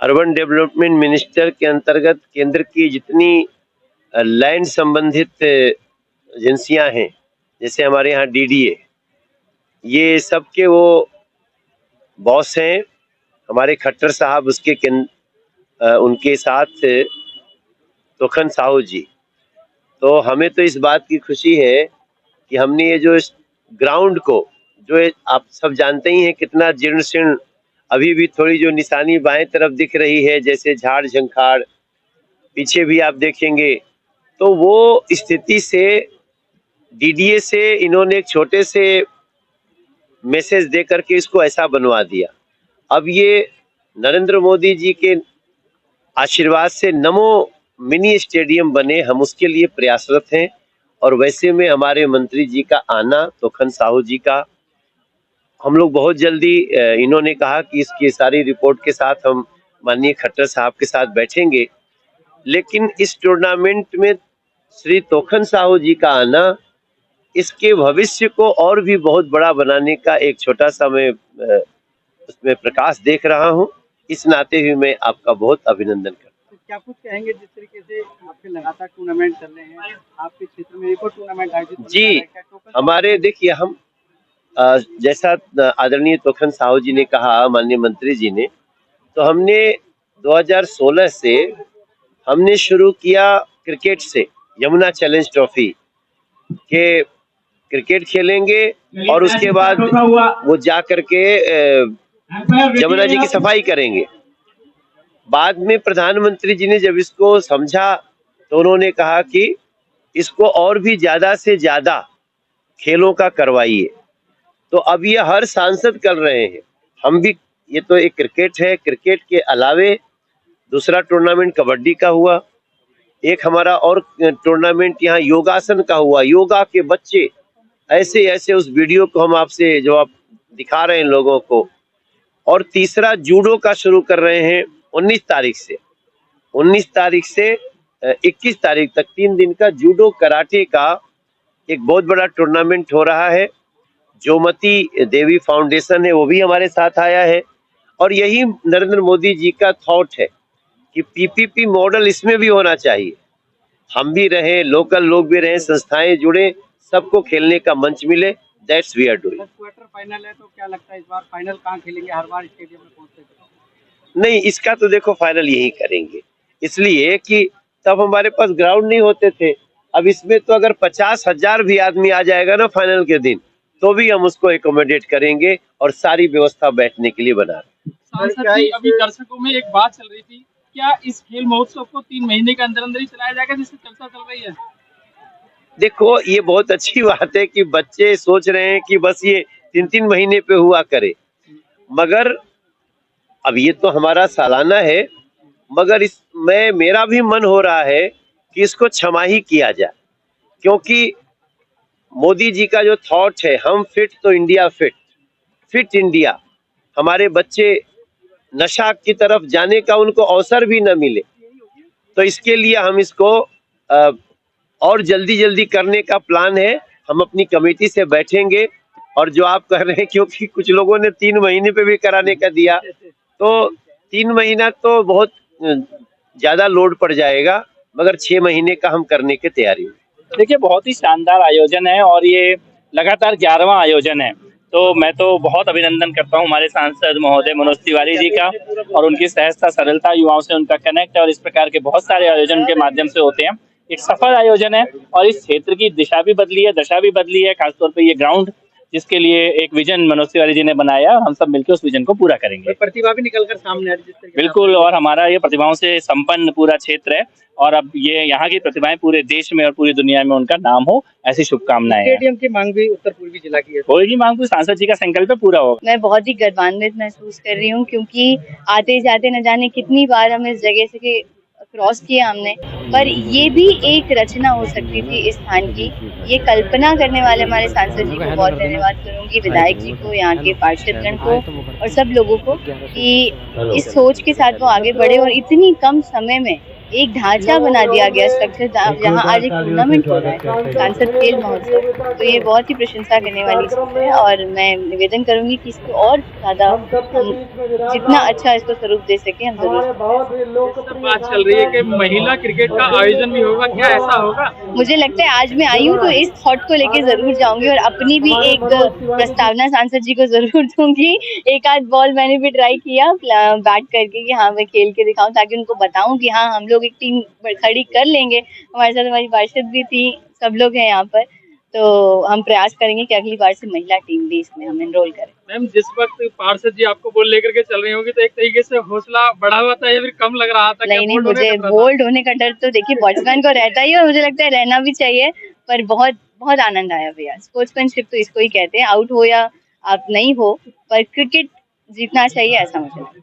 Urban development minister के अंतर्गत केंद्र की जितनी लैंड संबंधित एजेंसियां हैं, जैसे हमारे यहाँ डीडीए, ये सब के वो बॉस हैं हमारे खट्टर साहब, उनके साथ तोखन साहू जी। तो हमें तो इस बात की खुशी है कि हमने ये जो ग्राउंड को, जो आप सब जानते ही हैं कितना जीर्ण शीर्ण अभी भी थोड़ी जो निशानी बाएं तरफ दिख रही है, जैसे झाड़ झंखाड़, पीछे भी आप देखेंगे, तो वो स्थिति से डीडीए से इन्होंने एक छोटे से मैसेज दे करके इसको ऐसा बनवा दिया। अब ये नरेंद्र मोदी जी के आशीर्वाद से नमो मिनी स्टेडियम बने, हम उसके लिए प्रयासरत हैं। और वैसे में हमारे मंत्री जी का आना, तोखन साहू जी का, हम लोग बहुत जल्दी, इन्होंने कहा कि इसकी सारी रिपोर्ट के साथ हम माननीय खट्टर साहब के साथ बैठेंगे। लेकिन इस टूर्नामेंट में श्री तोखन साहू जी का आना इसके भविष्य को और भी बहुत बड़ा बनाने का एक छोटा सा मैं उसमें प्रकाश देख रहा हूं। इस नाते भी मैं आपका बहुत अभिनंदन करता हूं। क्या कुछ कहेंगे, जिस तरीके से आपके लगातार टूर्नामेंट चल रहे हैं, आपके क्षेत्र में एक और टूर्नामेंट आयोजित जी, हमारे देखिए, हम जैसा आदरणीय तोखन साहू जी ने कहा, माननीय मंत्री जी ने, तो हमने 2016 से हमने शुरू किया क्रिकेट से, यमुना चैलेंज ट्रॉफी के क्रिकेट खेलेंगे और उसके बाद वो जा करके यमुना जी की सफाई करेंगे। बाद में प्रधानमंत्री जी ने जब इसको समझा तो उन्होंने कहा कि इसको और भी ज्यादा से ज्यादा खेलों का करवाइए। तो अब ये हर सांसद कर रहे हैं, हम भी। ये तो एक क्रिकेट है, क्रिकेट के अलावे दूसरा टूर्नामेंट कबड्डी का हुआ, एक हमारा और टूर्नामेंट यहाँ योगासन का हुआ, योगा के बच्चे ऐसे ऐसे, उस वीडियो को हम आपसे जो आप दिखा रहे हैं लोगों को। और तीसरा जूडो का शुरू कर रहे हैं 19 तारीख से 21 तारीख तक 3 दिन का जूडो कराटे का एक बहुत बड़ा टूर्नामेंट हो रहा है। जोमती देवी फाउंडेशन है, वो भी हमारे साथ आया है। और यही नरेंद्र मोदी जी का थॉट है कि पीपीपी मॉडल इसमें भी होना चाहिए। हम भी रहे, लोकल लोग भी रहे, संस्थाएं जुड़े, सबको खेलने का मंच मिले। That's we are doing. Quarter final है, तो क्या लगता है इस बार फाइनल कहाँ खेलेंगे? हर बार स्टेडियम में पहुंचते हैं। नहीं, इसका तो देखो फाइनल यही करेंगे, इसलिए कि तब हमारे पास ग्राउंड नहीं होते थे। अब इसमें तो अगर 50,000 भी आदमी आ जाएगा ना फाइनल के दिन, तो भी हम उसको एकोमोडेट करेंगे और सारी व्यवस्था बैठने के लिए बना रहे हैं। सांसद जी, अभी दर्शकों में एक बात चल रही थी, क्या इस खेल महोत्सव को 3 महीने के अंदर अंदर ही चलाया जाएगा, जिससे चर्चा चल रही है? देखो, ये बहुत अच्छी बात है कि बच्चे सोच रहे हैं कि बस ये 3-3 महीने पे हुआ करे, मगर अब ये तो हमारा सालाना है, मगर इसमें मेरा भी मन हो रहा है कि इसको छमाही किया जाए, क्योंकि मोदी जी का जो थॉट है, हम फिट तो इंडिया फिट, फिट इंडिया, हमारे बच्चे नशा की तरफ जाने का उनको अवसर भी न मिले, तो इसके लिए हम इसको और जल्दी जल्दी करने का प्लान है। हम अपनी कमेटी से बैठेंगे और जो आप कह रहे हैं, क्योंकि कुछ लोगों ने 3 महीने पे भी कराने का दिया, तो 3 महीना तो बहुत ज्यादा लोड पड़ जाएगा, मगर 6 महीने का हम करने की तैयारी में। देखिए, बहुत ही शानदार आयोजन है और ये लगातार 11वां आयोजन है। तो मैं तो बहुत अभिनंदन करता हूं हमारे सांसद महोदय मनोज तिवारी जी का, और उनकी सहजता, सरलता, युवाओं से उनका कनेक्ट, और इस प्रकार के बहुत सारे आयोजन के माध्यम से होते हैं। एक सफल आयोजन है और इस क्षेत्र की दिशा भी बदली है, दशा भी बदली है। खासतौर पर ये ग्राउंड, जिसके लिए एक विजन मनोज तिवारी जी ने बनाया, हम सब मिलकर उस विजन को पूरा करेंगे। प्रतिभा भी निकलकर सामने आ रही है बिल्कुल, और हमारा ये प्रतिभाओं से संपन्न पूरा क्षेत्र है, और अब ये यहाँ की प्रतिभाएं पूरे देश में और पूरी दुनिया में उनका नाम हो, ऐसी शुभकामनाएं। स्टेडियम की मांग भी उत्तर पूर्वी जिला की है। होगी मांग, तो सांसद जी का संकल्प पूरा होगा। मैं बहुत ही गर्वान्वित महसूस कर रही हूँ, क्योंकि आते जाते न जाने कितनी बार हम इस जगह से क्रॉस किया हमने, पर ये भी एक रचना हो सकती थी इस स्थान की। ये कल्पना करने वाले हमारे सांसद जी को बहुत धन्यवाद करूंगी, विधायक जी को, यहाँ के पार्षदगण को और सब लोगों को, कि इस सोच के साथ वो आगे बढ़े और इतनी कम समय में एक ढांचा बना दिया गया स्ट्रक्चर जहाँ आज एक टूर्नामेंट हो रहा है, सांसद खेल महोत्सव। तो ये बहुत ही प्रशंसा करने वाली चीज है और मैं निवेदन करूंगी कि इसको और ज्यादा हम जितना अच्छा इसको स्वरूप दे सके हम जरूर। सब बात चल रही है कि महिला क्रिकेट का आयोजन भी होगा, क्या ऐसा होगा? मुझे लगता है आज मैं आई हूँ तो इस थॉट को लेके जरूर जाऊंगी और अपनी भी एक प्रस्तावना सांसद जी को जरूर दूंगी। एक आध बॉल मैंने भी ट्राई किया बैट करके कि हाँ मैं खेल के दिखाऊं, ताकि उनको बताऊं कि हाँ हम लोग एक टीम खड़ी कर लेंगे। हमारे साथ हमारी पार्षद भी थी, सब लोग हैं यहाँ पर, तो हम प्रयास करेंगे कि अगली बार से महिला टीम भी इसमें हम एनरोल करें। मैम, जिस वक्त पार्षद जी आपको बॉल लेकर के चल रही होगी तो एक तरीके से हौसला बढ़ा हुआ था या फिर कम लग रहा था? नहीं, मुझे बोल्ड होने का डर तो देखिए बैट्समैन को रहता ही है और मुझे लगता है रहना भी चाहिए, पर बहुत बहुत आनंद आया भैया। स्पोर्ट्समैनशिप तो इसको ही कहते हैं, आउट हो या आप नहीं हो, पर क्रिकेट जीतना चाहिए ऐसा मुझे लगता है।